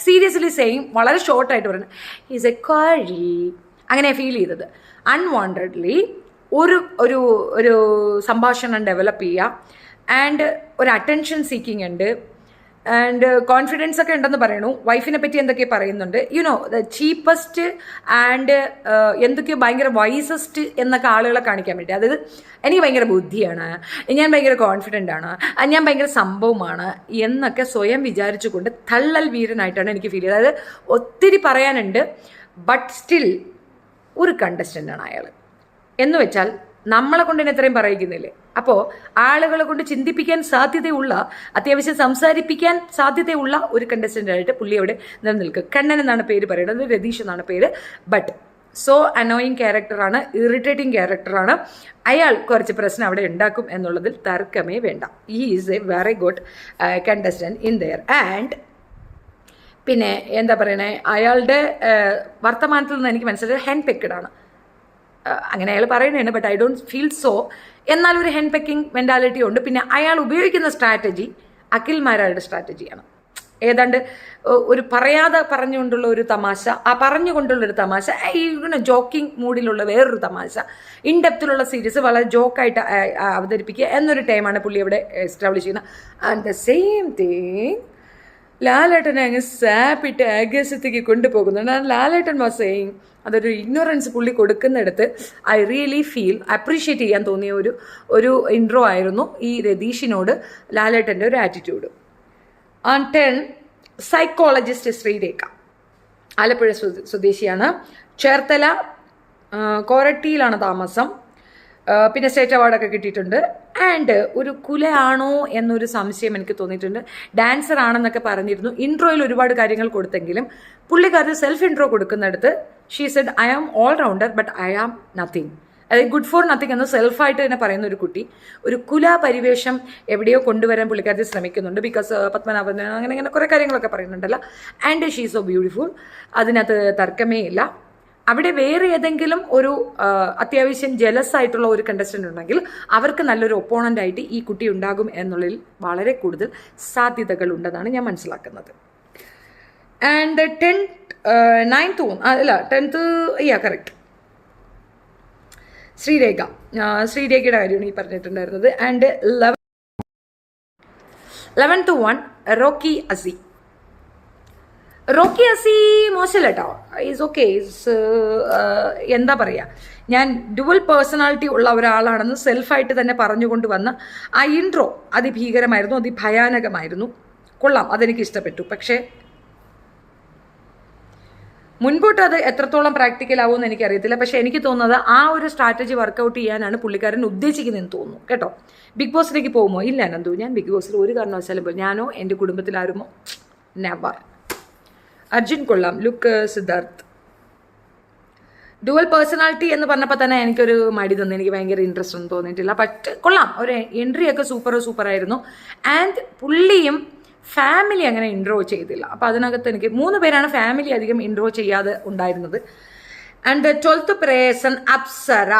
സീരിയസ്ലി സെയിം, വളരെ ഷോർട്ടായിട്ട് പറയുന്നത് ഈസ് എ കോഴി, അങ്ങനെ ഫീൽ ചെയ്തത്. അൺവാണ്ടഡ്ലി ഒരു ഒരു ഒരു സംഭാഷണം ഡെവലപ്പ് ചെയ്യുക, ആൻഡ് ഒരു അറ്റൻഷൻ സീക്കിംഗ് ഉണ്ട്, ആൻഡ് കോൺഫിഡൻസ് ഒക്കെ ഉണ്ടെന്ന് പറയണു. വൈഫിനെ പറ്റി എന്തൊക്കെ പറയുന്നുണ്ട്, യുനോ ദ ചീപ്പസ്റ്റ് ആൻഡ് എന്തൊക്കെയോ ഭയങ്കര വൈസസ്റ്റ് എന്നൊക്കെ ആളുകളെ കാണിക്കാൻ വേണ്ടി. അതായത് എനിക്ക് ഭയങ്കര ബുദ്ധിയാണ്, ഞാൻ ഭയങ്കര കോൺഫിഡൻ്റ് ആണ്, ഞാൻ ഭയങ്കര സംഭവമാണ് എന്നൊക്കെ സ്വയം വിചാരിച്ചുകൊണ്ട് തള്ളൽ വീരനായിട്ടാണ് എനിക്ക് ഫീൽ ചെയ്തത്. അതായത് ഒത്തിരി പറയാനുണ്ട്, ബട്ട് സ്റ്റിൽ ഒരു കണ്ടസ്റ്റൻ്റാണ് അയാൾ. എന്ന് വെച്ചാൽ നമ്മളെ കൊണ്ട് തന്നെ എത്രയും പറയിക്കുന്നില്ലേ. അപ്പോൾ ആളുകളെ കൊണ്ട് ചിന്തിപ്പിക്കാൻ സാധ്യതയുള്ള, അത്യാവശ്യം സംസാരിപ്പിക്കാൻ സാധ്യതയുള്ള ഒരു കണ്ടസ്റ്റൻ്റായിട്ട് പുള്ളി അവിടെ നിലനിൽക്കുക. കണ്ണൻ എന്നാണ് പേര് പറയുന്നത്, രതീഷ് എന്നാണ് പേര്. ബട്ട് സോ അനോയിങ് ക്യാരക്ടറാണ്, ഇറിറ്റേറ്റിംഗ് ക്യാരക്ടറാണ്. അയാൾ കുറച്ച് പ്രശ്നം അവിടെ ഉണ്ടാക്കും എന്നുള്ളതിൽ തർക്കമേ വേണ്ട. He is A very good contestant in there. And പിന്നെ എന്താ പറയണേ, അയാളുടെ വർത്തമാനത്തിൽ നിന്ന് എനിക്ക് മനസ്സിലായത് ഹാൻഡ് പെക്കഡ് ആണ്. അങ്ങനെ അയാൾ പറയുന്നതാണ്, but I don't feel so. എന്നാൽ ഒരു ഹെൻ പെക്കിംഗ് മെൻറ്റാലിറ്റി ഉണ്ട്. പിന്നെ അയാൾ ഉപയോഗിക്കുന്ന സ്ട്രാറ്റജി അഖിൽമാരാരുടെ സ്ട്രാറ്റജിയാണ്. ഏതാണ്ട് ഒരു പറയാതെ പറഞ്ഞുകൊണ്ടുള്ള ഒരു തമാശ, ആ പറഞ്ഞുകൊണ്ടുള്ളൊരു തമാശ, ഇങ്ങനെ ജോക്കിംഗ് മൂഡിലുള്ള വേറൊരു തമാശ, ഇൻഡെപ്തിലുള്ള സീരീസ് വളരെ ജോക്കായിട്ട് അവതരിപ്പിക്കുക എന്നൊരു ടൈമാണ് പുള്ളി അവിടെ എസ്റ്റാബ്ലിഷ് ചെയ്യുന്നത്. ആൻഡ് ദ സെയിം തിങ് ലാലേട്ടനെ അങ്ങ് സാപ്പിട്ട് ആകാശത്തേക്ക് കൊണ്ടുപോകുന്നുണ്ട്. ലാലേട്ടൻ വാസ് സെയിങ്, അതൊരു ഇഗ്നോറൻസ് പുള്ളി കൊടുക്കുന്നിടത്ത് ഐ റിയലി ഫീൽ അപ്രീഷിയേറ്റ് ചെയ്യാൻ തോന്നിയ ഒരു ഇൻട്രോ ആയിരുന്നു ഈ രതീഷിനോട് ലാലേട്ടൻ്റെ ഒരു attitude. On 10 psychologist Sreerekha, Alappuzha സ്വദേശിയാണ്, ചേർത്തല കോരട്ടിയിലാണ് താമസം. പിന്നെ സ്റ്റേറ്റ് അവാർഡൊക്കെ കിട്ടിയിട്ടുണ്ട്. ആൻഡ് ഒരു കുലയാണോ എന്നൊരു സംശയം എനിക്ക് തോന്നിയിട്ടുണ്ട്. ഡാൻസർ ആണെന്നൊക്കെ പറഞ്ഞിരുന്നു. ഇൻട്രോയിൽ ഒരുപാട് കാര്യങ്ങൾ കൊടുത്തെങ്കിലും പുള്ളിക്കാരത്ത് സെൽഫ് ഇൻട്രോ കൊടുക്കുന്നിടത്ത് she said I am all rounder but I am nothing. അതായത് ഗുഡ് ഫോർ നത്തിങ് എന്ന് സെൽഫായിട്ട് തന്നെ പറയുന്ന ഒരു കുട്ടി ഒരു കുല പരിവേഷം എവിടെയോ കൊണ്ടുവരാൻ പുള്ളിക്കാരത്തി ശ്രമിക്കുന്നുണ്ട്. ബിക്കോസ് പത്മനാഭൻ അങ്ങനെ കുറേ കാര്യങ്ങളൊക്കെ പറയുന്നുണ്ടല്ലോ. ആൻഡ് ഷീ സോ ബ്യൂട്ടിഫുൾ, അതിനകത്ത് തർക്കമേ ഇല്ല. അവിടെ വേറെ ഏതെങ്കിലും ഒരു അത്യാവശ്യം ജലസ് ആയിട്ടുള്ള ഒരു കണ്ടസ്റ്റൻ്റ് ഉണ്ടെങ്കിൽ അവർക്ക് നല്ലൊരു ഒപ്പോണൻ്റ് ആയിട്ട് ഈ കുട്ടി ഉണ്ടാകും എന്നുള്ളതിൽ വളരെ കൂടുതൽ സാധ്യതകൾ ഉണ്ടെന്നാണ് ഞാൻ മനസ്സിലാക്കുന്നത്. ആൻഡ് 9th കറക്റ്റ് ശ്രീരേഖയുടെ കാര്യമാണ് ഈ പറഞ്ഞിട്ടുണ്ടായിരുന്നത്. ആൻഡ് 11th റോക്കി അസി മോശമല്ല കേട്ടോ, ഈസ് ഓക്കെ, എന്താ പറയുക, ഞാൻ ഡുവൽ പേഴ്സണാലിറ്റി ഉള്ള ഒരാളാണെന്ന് സെൽഫായിട്ട് തന്നെ പറഞ്ഞുകൊണ്ട് വന്ന ആ ഇൻട്രോ അതിഭീകരമായിരുന്നു, അതിഭയാനകമായിരുന്നു. കൊള്ളാം, അതെനിക്ക് ഇഷ്ടപ്പെട്ടു. പക്ഷേ മുൻപോട്ട് അത് എത്രത്തോളം പ്രാക്ടിക്കൽ ആവുമെന്ന് എനിക്കറിയത്തില്ല. പക്ഷേ എനിക്ക് തോന്നുന്നത് ആ ഒരു സ്ട്രാറ്റജി വർക്കൗട്ട് ചെയ്യാനാണ് പുള്ളിക്കാരൻ ഉദ്ദേശിക്കുന്നതെന്ന് തോന്നുന്നു കേട്ടോ. ബിഗ് ബോസിലേക്ക് പോകുമോ? ഇല്ല നന്ദു, ഞാൻ ബിഗ് ബോസിൽ ഒരു കാരണവശാലും പോയി, ഞാനോ എൻ്റെ കുടുംബത്തിലാരുമോ നെവർ. അർജുൻ കൊള്ളാം, ലുക്ക് സിദ്ധാർത്ഥ്. ഡുവൽ പേഴ്സണാലിറ്റി എന്ന് പറഞ്ഞപ്പോൾ തന്നെ എനിക്കൊരു മടി തോന്നി, എനിക്ക് ഭയങ്കര ഇൻട്രസ്റ്റ് ഒന്നും തോന്നിയിട്ടില്ല. ബട്ട് കൊള്ളാം, ഒരു എൻട്രി ഒക്കെ സൂപ്പറായിരുന്നു. ആൻഡ് പുള്ളിയും ഫാമിലി അങ്ങനെ ഇൻട്രോ ചെയ്തില്ല. അപ്പോൾ അതിനകത്ത് എനിക്ക് 3 പേരാണ് ഫാമിലി അധികം ഇൻട്രോ ചെയ്യാതെ ഉണ്ടായിരുന്നത്. And 12th person Apsara.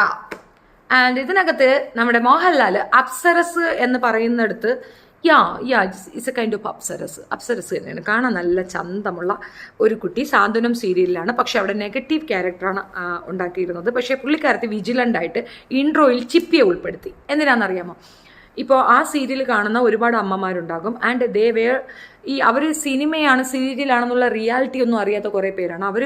And ഇതിനകത്ത് നമ്മുടെ മോഹൻലാൽ അപ്സരസ് എന്ന് പറയുന്നിടത്ത് ഇറ്റ്സ് എ കൈൻഡ് ഓഫ് അപ്സരസ് തന്നെയാണ്. കാണാൻ നല്ല ചന്തമുള്ള ഒരു കുട്ടി. സാന്ത്വനം സീരിയലിലാണ്, പക്ഷെ അവിടെ നെഗറ്റീവ് ക്യാരക്ടറാണ് ഉണ്ടാക്കിയിരുന്നത്. പക്ഷേ പുള്ളിക്കാരത്തി വിജിലൻ്റ് ആയിട്ട് ഇൻട്രോയിൽ ചിപ്പിയെ ഉൾപ്പെടുത്തി. എന്തിനാണെന്നറിയാമോ? ഇപ്പോൾ ആ സീരിയൽ കാണുന്ന ഒരുപാട് അമ്മമാരുണ്ടാകും. ആൻഡ് അവർ സിനിമയാണ് സീരിയലാണെന്നുള്ള റിയാലിറ്റി ഒന്നും അറിയാത്ത കുറേ പേരാണ്. അവർ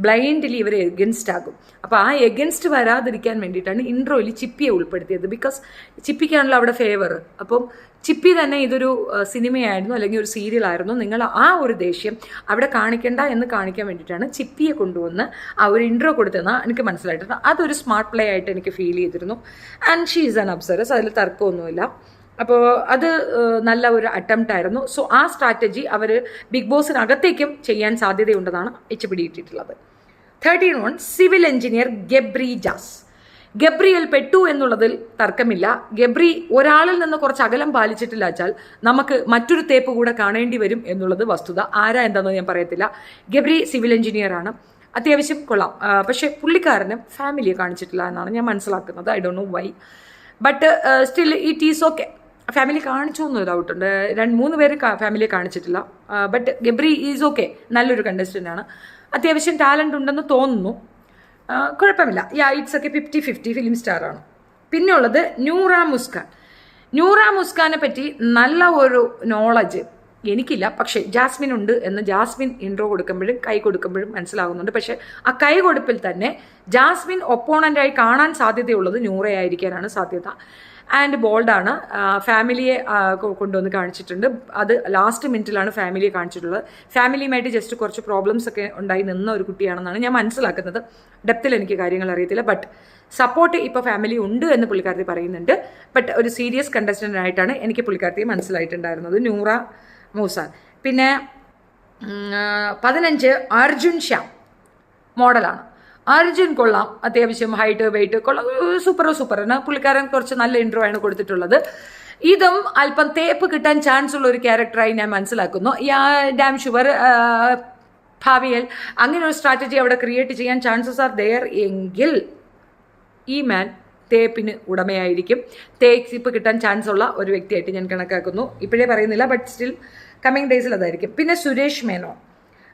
ബ്ലൈൻഡ്ലി ഇവർ എഗൻസ്റ്റ് ആകും. അപ്പോൾ ആ എഗൻസ്റ്റ് വരാതിരിക്കാൻ വേണ്ടിയിട്ടാണ് ഇൻട്രോയിൽ ചിപ്പിയെ ഉൾപ്പെടുത്തിയത്. ബിക്കോസ് ചിപ്പിക്കാണല്ലോ അവിടെ ഫേവർ. അപ്പം ചിപ്പി തന്നെ ഇതൊരു സിനിമയായിരുന്നു അല്ലെങ്കിൽ ഒരു സീരിയലായിരുന്നു, നിങ്ങൾ ആ ഒരു ദേഷ്യം അവിടെ കാണിക്കണ്ട എന്ന് കാണിക്കാൻ വേണ്ടിയിട്ടാണ് ചിപ്പിയെ കൊണ്ടുവന്ന് ആ ഒരു ഇൻട്രോ കൊടുത്തതെന്നാണ് എനിക്ക് മനസ്സിലായിട്ടുണ്ട്. അതൊരു സ്മാർട്ട് പ്ലേ ആയിട്ട് എനിക്ക് ഫീൽ ചെയ്തിരുന്നു. ആൻഡ് ഷീ ഈസ് ആൻ അപ്സരസ്, അതിൽ തർക്കമൊന്നുമില്ല. അപ്പോൾ അത് നല്ല ഒരു അറ്റംപ്റ്റ് ആയിരുന്നു. സോ ആ സ്ട്രാറ്റജി അവർ ബിഗ് ബോസിനകത്തേക്കും ചെയ്യാൻ സാധ്യതയുണ്ടെന്നാണ് പിടിയിട്ടിട്ടുള്ളത്. 13 സിവിൽ എഞ്ചിനീയർ ഗബ്രിയൽ പെട്ടു എന്നുള്ളതിൽ തർക്കമില്ല. ഗബ്രി ഒരാളിൽ നിന്ന് കുറച്ച് അകലം പാലിച്ചിട്ടില്ല വെച്ചാൽ നമുക്ക് മറ്റൊരു തേപ്പ് കൂടെ കാണേണ്ടി വരും എന്നുള്ളത് വസ്തുത. ആരാ എന്താണെന്ന് ഞാൻ പറയത്തില്ല. ഗബ്രി സിവിൽ എഞ്ചിനീയർ ആണ്, അത്യാവശ്യം കൊള്ളാം. പക്ഷേ പുള്ളിക്കാരന് ഫാമിലിയെ കാണിച്ചിട്ടില്ല എന്നാണ് ഞാൻ മനസ്സിലാക്കുന്നത്. I don't know why, but still it is okay. Family കാണിച്ചു എന്ന് ഡൗട്ടുണ്ട്. 2-3 പേര് ഫാമിലിയെ കാണിച്ചിട്ടില്ല. ബട്ട് ഗബ്രി ഈസ് ഓക്കെ, നല്ലൊരു കണ്ടസ്റ്റൻ്റ് ആണ്, അത്യാവശ്യം ടാലൻ്റ് ഉണ്ടെന്ന് തോന്നുന്നു. കുഴപ്പമില്ല. ഇറ്റ്സ് ഒക്കെ 50-50 ഫിലിം സ്റ്റാറാണ്. പിന്നെ ഉള്ളത് നൂറ മുസ്കാനെ പറ്റി നല്ല ഒരു നോളജ് എനിക്കില്ല, പക്ഷേ ജാസ്മിൻ ഉണ്ട് എന്ന് ജാസ്മിൻ ഇൻട്രോ കൊടുക്കുമ്പോഴും കൈ കൊടുക്കുമ്പോഴും മനസ്സിലാകുന്നുണ്ട്. പക്ഷേ ആ കൈ കൊടുപ്പിൽ തന്നെ ജാസ്മിൻ ഒപ്പോണൻ്റായി കാണാൻ സാധ്യതയുള്ളത് നൂറയായിരിക്കാനാണ് സാധ്യത. ആൻഡ് ബോൾഡാണ്. ഫാമിലിയെ കൊണ്ടുവന്ന് കാണിച്ചിട്ടുണ്ട്. അത് ലാസ്റ്റ് മിനിറ്റിലാണ് ഫാമിലിയെ കാണിച്ചിട്ടുള്ളത്. ഫാമിലിയുമായിട്ട് ജസ്റ്റ് കുറച്ച് പ്രോബ്ലംസ് ഒക്കെ ഉണ്ടായി നിന്ന ഒരു കുട്ടിയാണെന്നാണ് ഞാൻ മനസ്സിലാക്കുന്നത്. ഡെപ്തിൽ എനിക്ക് കാര്യങ്ങൾ അറിയത്തില്ല, ബട്ട് സപ്പോർട്ട് ഇപ്പോൾ ഫാമിലി ഉണ്ട് എന്ന് പുള്ളിക്കാരത്തി പറയുന്നുണ്ട്. ബട്ട് ഒരു സീരിയസ് കണ്ടസ്റ്റൻ്റായിട്ടാണ് എനിക്ക് പുള്ളിക്കാരത്തിയെ മനസ്സിലായിട്ടുണ്ടായിരുന്നത്, നൂറ മൂസാൻ. പിന്നെ 15 അർജുൻ ശ്യാം മോഡലാണ്. അർജുൻ കൊള്ളാം, അത്യാവശ്യം ഹൈറ്റ് വെയിറ്റ് കൊള്ളാം, സൂപ്പറാണ് പുള്ളിക്കാരൻ. കുറച്ച് നല്ല ഇൻട്രോ ആണ് കൊടുത്തിട്ടുള്ളത്. ഇതും അല്പം തേപ്പ് കിട്ടാൻ ചാൻസ് ഉള്ള ഒരു ക്യാരക്ടറായി ഞാൻ മനസ്സിലാക്കുന്നു. ഡാം ഷുവർ ഭാവിയിൽ അങ്ങനെ ഒരു സ്ട്രാറ്റജി അവിടെ ക്രിയേറ്റ് ചെയ്യാൻ ചാൻസസ് ആർ ദെയർ എങ്കിൽ ഈ മാൻ തേപ്പിന് ഉടമയായിരിക്കും. തേപ്പ് കിട്ടാൻ ചാൻസ് ഉള്ള ഒരു വ്യക്തിയായിട്ട് ഞാൻ കണക്കാക്കുന്നു. ഇപ്പോഴേ പറയുന്നില്ല, ബട്ട് സ്റ്റിൽ കമ്മിങ് ഡേയ്സിൽ അതായിരിക്കും. പിന്നെ സുരേഷ് മേനോൻ,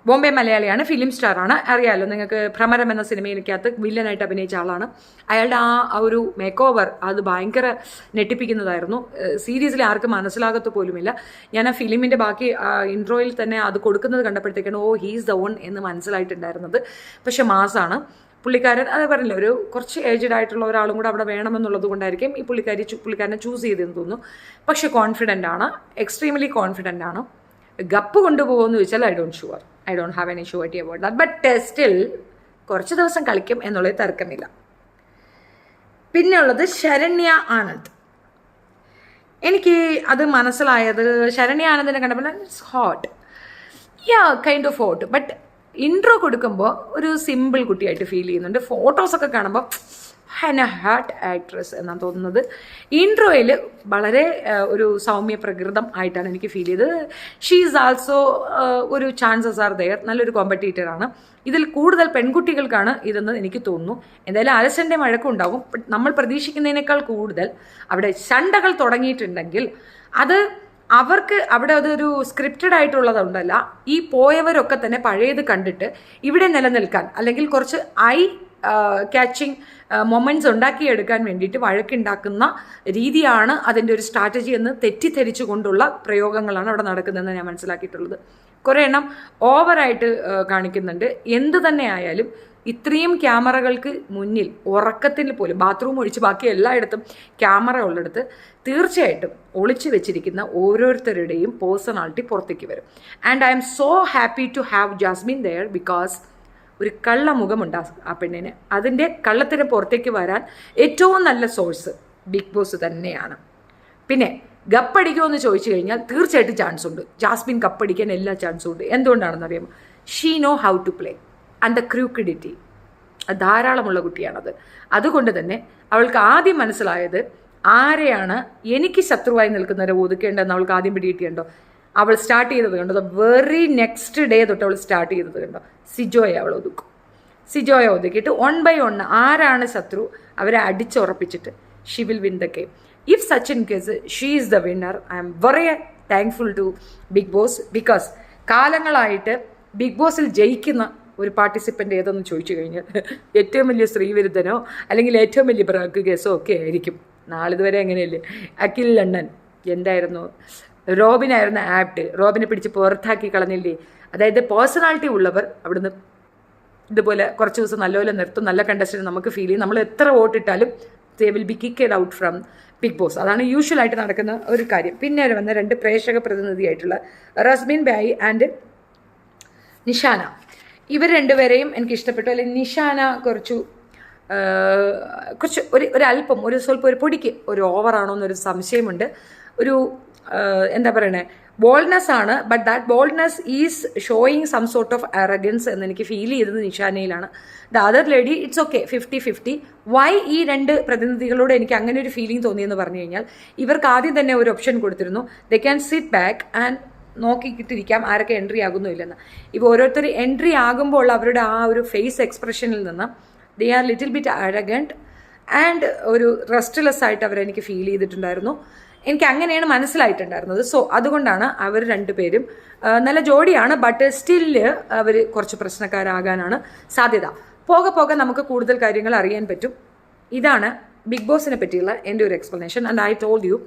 ബോംബെ മലയാളിയാണ്, ഫിലിം സ്റ്റാറാണ്. അറിയാമല്ലോ നിങ്ങൾക്ക്, ഭ്രമരം എന്ന സിനിമയിലേക്കകത്ത് വില്ലനായിട്ട് അഭിനയിച്ച ആളാണ്. അയാളുടെ ആ ഒരു മേക്ക് ഓവർ അത് ഭയങ്കര ഞെട്ടിപ്പിക്കുന്നതായിരുന്നു. സീരീസിൽ ആർക്കും മനസ്സിലാകത്ത് പോലുമില്ല. ഞാൻ ആ ഫിലിമിൻ്റെ ബാക്കി ഇൻട്രോയിൽ തന്നെ അത് കൊടുക്കുന്നത് കണ്ടപ്പോഴത്തേക്കാണ് ഹീസ് ദ വൺ എന്ന് മനസ്സിലായിട്ടുണ്ടായിരുന്നത്. പക്ഷെ മാസാണ് പുള്ളിക്കാരൻ. അത് പറഞ്ഞില്ല, ഒരു കുറച്ച് ഏജ്ഡ് ആയിട്ടുള്ള ഒരാളും കൂടെ അവിടെ വേണമെന്നുള്ളത് കൊണ്ടായിരിക്കും ഈ പുള്ളിക്കാരനെ ചൂസ് ചെയ്തതെന്ന് തോന്നുന്നു. പക്ഷെ കോൺഫിഡൻ്റ് ആണ്, എക്സ്ട്രീംലി കോൺഫിഡൻ്റ് ആണ്. ഗപ്പ് കൊണ്ടുപോകുമെന്ന് ചോദിച്ചാൽ I don't have any surety about that. But still കുറച്ച് ദിവസം കളിക്കും എന്നുള്ളത് തർക്കമില്ല. പിന്നെ ഉള്ളത് ശരണ്യ ആനന്ദ്. എനിക്ക് അത് മനസ്സിലായത്, ശരണ്യ ആനന്ദിനെ കണ്ടപ്പോൾ it's hot, kind of hot. But intro കൊടുക്കുമ്പോൾ ഒരു സിമ്പിൾ കുട്ടിയായിട്ട് ഫീൽ ചെയ്യുന്നുണ്ട്. ഫോട്ടോസൊക്കെ കാണുമ്പോൾ ഹാർട്ട് ആക്ട്രസ് എന്നാണ് തോന്നുന്നത്. ഇൻട്രോയിൽ വളരെ ഒരു സൗമ്യ പ്രകൃതം ആയിട്ടാണ് എനിക്ക് ഫീൽ ചെയ്തത്. ഷീ ഈസ് ആൾസോ ഒരു ചാൻസസ് ആർ ദെയർ, നല്ലൊരു കോമ്പറ്റീറ്ററാണ്. ഇതിൽ കൂടുതൽ പെൺകുട്ടികൾക്കാണ് ഇതെന്ന് എനിക്ക് തോന്നുന്നു. എന്തായാലും അലസൻ്റെ മഴക്കം ഉണ്ടാവും. നമ്മൾ പ്രതീക്ഷിക്കുന്നതിനേക്കാൾ കൂടുതൽ അവിടെ ശണ്ടകൾ തുടങ്ങിയിട്ടുണ്ടെങ്കിൽ അത് അവർക്ക് അവിടെ അതൊരു സ്ക്രിപ്റ്റഡ് ആയിട്ടുള്ളതുണ്ടല്ല. ഈ പോയവരൊക്കെ തന്നെ പഴയത് കണ്ടിട്ട് ഇവിടെ നിലനിൽക്കാൻ അല്ലെങ്കിൽ കുറച്ച് ക്യാച്ചിങ് മൊമെൻറ്റ്സ് ഉണ്ടാക്കിയെടുക്കാൻ വേണ്ടിയിട്ട് വഴക്കുണ്ടാക്കുന്ന രീതിയാണ് അതിൻ്റെ ഒരു സ്ട്രാറ്റജി എന്ന് തെറ്റിദ്ധരിച്ചു കൊണ്ടുള്ള പ്രയോഗങ്ങളാണ് അവിടെ നടക്കുന്നതെന്ന് ഞാൻ മനസ്സിലാക്കിയിട്ടുള്ളത്. കുറേ എണ്ണം ഓവറായിട്ട് കാണിക്കുന്നുണ്ട്. എന്ത് തന്നെ ആയാലും ഇത്രയും ക്യാമറകൾക്ക് മുന്നിൽ ഉറക്കത്തിൽ പോലും, ബാത്റൂം ഒഴിച്ച് ബാക്കി എല്ലായിടത്തും ക്യാമറ ഉള്ളിടത്ത് തീർച്ചയായിട്ടും ഒളിച്ചു വെച്ചിരിക്കുന്ന ഓരോരുത്തരുടെയും പേഴ്സണാലിറ്റി പുറത്തേക്ക് വരും. And I am so happy to have Jasmine there because ഒരു കള്ളമുഖമുണ്ട് ആ പെണ്ണിന്. അതിൻ്റെ കള്ളത്തിന് പുറത്തേക്ക് വരാൻ ഏറ്റവും നല്ല സോഴ്സ് ബിഗ് ബോസ് തന്നെയാണ്. പിന്നെ കപ്പടിക്കുമെന്ന് ചോദിച്ചു കഴിഞ്ഞാൽ തീർച്ചയായിട്ടും ചാൻസ് ഉണ്ട്. ജാസ്മിൻ കപ്പടിക്കാൻ എല്ലാ ചാൻസും ഉണ്ട്. എന്തുകൊണ്ടാണെന്ന് അറിയാമോ? She know how to play and the crookedity ധാരാളമുള്ള കുട്ടിയാണത്. അതുകൊണ്ട് തന്നെ അവൾക്ക് ആദ്യം മനസ്സിലായത് ആരെയാണ് എനിക്ക് ശത്രുവായി നിൽക്കുന്നവരെ ഒതുക്കേണ്ടതെന്ന് അവൾക്ക് ആദ്യം പിടികിട്ടിയുണ്ടോ? അവൾ സ്റ്റാർട്ട് ചെയ്തത് കണ്ടോ? ദ വെറി നെക്സ്റ്റ് ഡേ തൊട്ട് അവൾ സ്റ്റാർട്ട് ചെയ്തത് കണ്ടോ? സിജോയെ അവൾ ഒതുക്കും. സിജോയെ ഒതുക്കിയിട്ട് 1 by 1 ആരാണ് ശത്രു അവരെ അടിച്ചുറപ്പിച്ചിട്ട് she will win the game. If such in case she is the winner, I am very thankful to Bigg Boss. Because കാലങ്ങളായിട്ട് ബിഗ് ബോസിൽ ജയിക്കുന്ന ഒരു പാർട്ടിസിപ്പൻ്റ് ഏതെന്ന് ചോദിച്ചു കഴിഞ്ഞാൽ ഏറ്റവും വലിയ സ്ത്രീവിരുദ്ധനോ അല്ലെങ്കിൽ ഏറ്റവും വലിയ ബ്രാക്ക് കേസോ ഒക്കെ ആയിരിക്കും. നാളിതുവരെ അങ്ങനെയല്ലേ. അഖിൽ ലണ്ടൻ എന്തായിരുന്നു, റോബിനായിരുന്നു ആപ്റ്റ്, റോബിനെ പിടിച്ച് പുറത്താക്കി കളഞ്ഞില്ലേ. അതായത് പേഴ്സണാലിറ്റി ഉള്ളവർ അവിടുന്ന് ഇതുപോലെ കുറച്ച് ദിവസം നല്ലപോലെ നിർത്തും, നല്ല കണ്ടസ്റ്റൻറ്റ് നമുക്ക് ഫീൽ ചെയ്യും. നമ്മൾ എത്ര വോട്ടിട്ടാലും they will be kicked out from Bigg Boss. അതാണ് യൂഷ്വലായിട്ട് നടക്കുന്ന ഒരു കാര്യം. പിന്നെ വന്ന 2 പ്രേക്ഷക പ്രതിനിധിയായിട്ടുള്ള റസ്മിൻ ബായി ആൻഡ് നിഷാന, ഇവർ രണ്ടുപേരെയും എനിക്ക് ഇഷ്ടപ്പെട്ടു. അല്ലെങ്കിൽ നിഷാന കുറച്ച് ഒരല്പം സ്വല്പം ഒരു പൊടിക്ക് ഒരു ഓവറാണോ എന്നൊരു സംശയമുണ്ട്. ഒരു എന്താ പറയണേ, ബോൾഡ്നെസ് ആണ്, but that boldness is showing some sort of arrogance എന്ന് എനിക്ക് ഫീൽ ചെയ്തത് നിഷാനയിലാണ്. The other lady it's okay 50-50. Why ഈ 2 പ്രതിനിധികളോട് എനിക്ക് അങ്ങനെ ഒരു ഫീലിംഗ് തോന്നിയെന്ന് പറഞ്ഞു കഴിഞ്ഞാൽ, ഇവർക്ക് ആദ്യം തന്നെ ഒരു ഓപ്ഷൻ കൊടുത്തിരുന്നു, they can sit back and നോക്കിക്കിട്ടിരിക്കാം ആരൊക്കെ എൻട്രി ആകുന്നു ഇല്ലെന്ന്. ഇപ്പോൾ ഓരോരുത്തർ എൻട്രി ആകുമ്പോൾ അവരുടെ ആ ഒരു ഫേസ് എക്സ്പ്രഷനിൽ നിന്ന് they are little bit arrogant and ഒരു റെസ്റ്റ്ലെസ് ആയിട്ട് അവരെനിക്ക് ഫീൽ ചെയ്തിട്ടുണ്ടായിരുന്നു. എനിക്ക് അങ്ങനെയാണ് മനസ്സിലായിട്ടുണ്ടായിരുന്നത്. സോ അതുകൊണ്ടാണ് അവർ 2 പേരും നല്ല ജോഡിയാണ്, ബട്ട് സ്റ്റില് അവർ കുറച്ച് പ്രശ്നക്കാരാകാനാണ് സാധ്യത. പോകെ പോകെ നമുക്ക് കൂടുതൽ കാര്യങ്ങൾ അറിയാൻ പറ്റും. ഇതാണ് ബിഗ് ബോസിനെ പറ്റിയുള്ള എൻ്റെ ഒരു explanation. And I told you,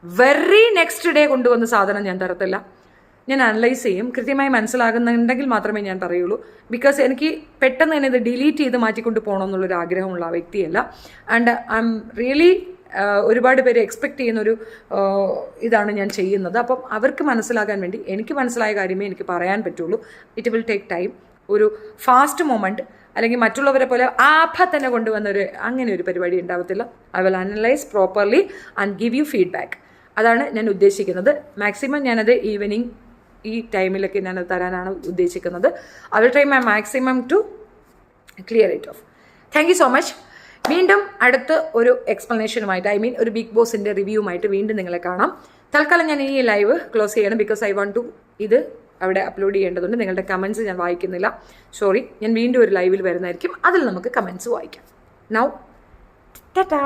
very next day കൊണ്ടുവന്ന സാധനം ഞാൻ തരത്തില്ല. ഞാൻ അനലൈസ് ചെയ്യും, കൃത്യമായി മനസ്സിലാകുന്നുണ്ടെങ്കിൽ മാത്രമേ ഞാൻ പറയുള്ളൂ. ബിക്കോസ് എനിക്ക് പെട്ടെന്ന് തന്നെ ഇത് ഡിലീറ്റ് ചെയ്ത് മാറ്റിക്കൊണ്ട് പോകണം എന്നുള്ളൊരു ആഗ്രഹമുള്ള ആ വ്യക്തിയല്ല. ആൻഡ് ഐ എം റിയലി ഒരുപാട് പേര് എക്സ്പെക്റ്റ് ചെയ്യുന്നൊരു ഇതാണ് ഞാൻ ചെയ്യുന്നത്. അപ്പം അവർക്ക് മനസ്സിലാക്കാൻ വേണ്ടി എനിക്ക് മനസ്സിലായ കാര്യമേ എനിക്ക് പറയാൻ പറ്റുള്ളൂ. It will take time. ഒരു ഫാസ്റ്റ് മൊമെൻറ്റ് അല്ലെങ്കിൽ മറ്റുള്ളവരെ പോലെ തന്നെ കൊണ്ടുവന്നൊരു അങ്ങനെ ഒരു പരിപാടി ഉണ്ടാവത്തില്ല. I will analyse properly and give you feedback. അതാണ് ഞാൻ ഉദ്ദേശിക്കുന്നത്. മാക്സിമം ഞാനത് ഈവനിങ് ഈ ടൈമിലൊക്കെ ഞാനത് തരാനാണ് ഉദ്ദേശിക്കുന്നത്. I will try my maximum two clear it off. Thank you so much. വീണ്ടും അടുത്ത ഒരു എക്സ്പ്ലനേഷനുമായിട്ട്, ഒരു ബിഗ് ബോസിൻ്റെ റിവ്യൂവുമായിട്ട് വീണ്ടും നിങ്ങളെ കാണാം. തൽക്കാലം ഞാൻ ഈ ലൈവ് ക്ലോസ് ചെയ്യണം. ബിക്കോസ് ഐ വാണ്ട് ടു ഇത് അവിടെ അപ്ലോഡ് ചെയ്യേണ്ടതുണ്ട്. നിങ്ങളുടെ കമൻറ്റ്സ് ഞാൻ വായിക്കുന്നില്ല, സോറി. ഞാൻ വീണ്ടും ഒരു ലൈവിൽ വരുന്നതായിരിക്കും, അതിൽ നമുക്ക് കമൻറ്റ്സ് വായിക്കാം. നൗ ടാറ്റാ.